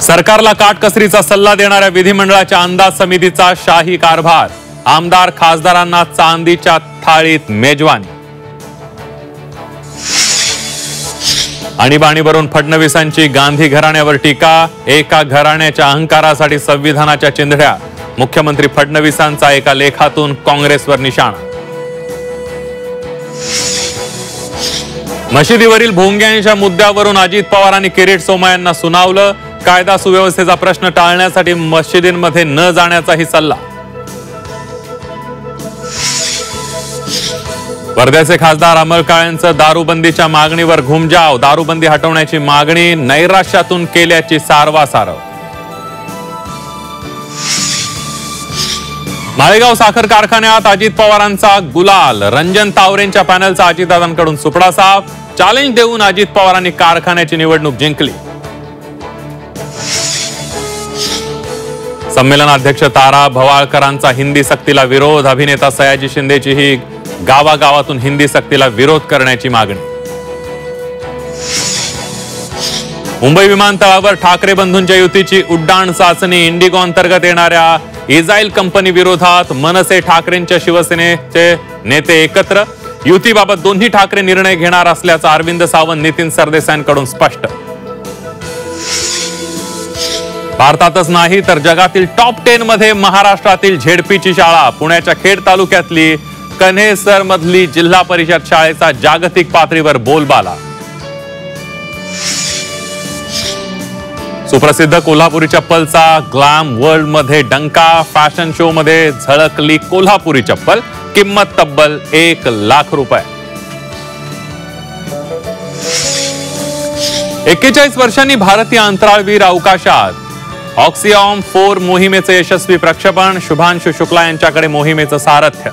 सरकारला काटकसरीचा सल्ला देणाऱ्या विधिमंडळाच्या अंदाज समितीचा शाही कारभार। आमदार खासदारांना चांदीच्या थाळीत मेजवानी। आणीबाणीवरून फडणवीसांची गांधी घराण्यावर टीका। एका घराण्याच्या अहंकारासाठी संविधानाच्या चिंधड्या। मुख्यमंत्री फडणवीसांचा एका लेखातून काँग्रेसवर निशाणा। मशिदीवरील भोंग्यांच्या मुद्द्यावरून अजित पवारांनी किरीट सोमय्यांना सुनावलं। कायदा सुव्यवस्थेचा प्रश्न टाळण्यासाठी मशिदींमध्ये न जाण्याचाही सल्ला। वर्ध्याचे खासदार अमर काळेंचं दारूबंदीच्या मागणीवर घुमजाव। दारूबंदी हटवण्याची मागणी नैराश्यातून केल्याची सारवासारव। माळेगाव साखर कारखान्यात अजित पवारांचा गुलाल। रंजन तावरेंच्या पॅनलचा अजितदादांकडून सुपडा साफ। चॅलेंज देऊन अजित पवारांनी कारखान्याची निवडणूक जिंकली। संमेलनाध्यक्ष तारा भवाळकरांचा हिंदी सक्तीला विरोध। अभिनेता सयाजी शिंदेची ही गावागावातून हिंदी सक्तीला विरोध करण्याची मागणी। मुंबई विमानतळावर ठाकरे बंधूंच्या युतीची उड्डाण चाचणी। इंडिगो अंतर्गत येणाऱ्या इस्रायल कंपनी विरोधात मनसे ठाकरेंच्या शिवसेनेचे नेते एकत्र। युतीबाबत दोन्ही ठाकरे निर्णय घेणार असल्याचं अरविंद सावंत नितीन सरदेसाईंकडून स्पष्ट। भारतातच नाही तर जगातील टॉप 10 मध्ये महाराष्ट्रातील झेडपीची शाळा। पुण्याच्या खेड तालुक्यातली कन्हेसर मधली जिल्हा परिषद शाळेचा जागतिक पातळीवर बोलबाला। सुप्रसिद्ध कोल्हापुरी चप्पलचा ग्लॅम वर्ल्ड मध्ये डंका। फॅशन शो मध्ये झळकली कोल्हापुरी चप्पल। किंमत तब्बल 1 लाख रुपये। 41 वर्षांनी भारतीय अंतराळवीर अवकाशात। ऑक्सियॉम 4 मोहिमेचे यशस्वी प्रक्षेपण। शुभांशु शुक्ला यांच्याकडे मोहिमेचं सारथ्य।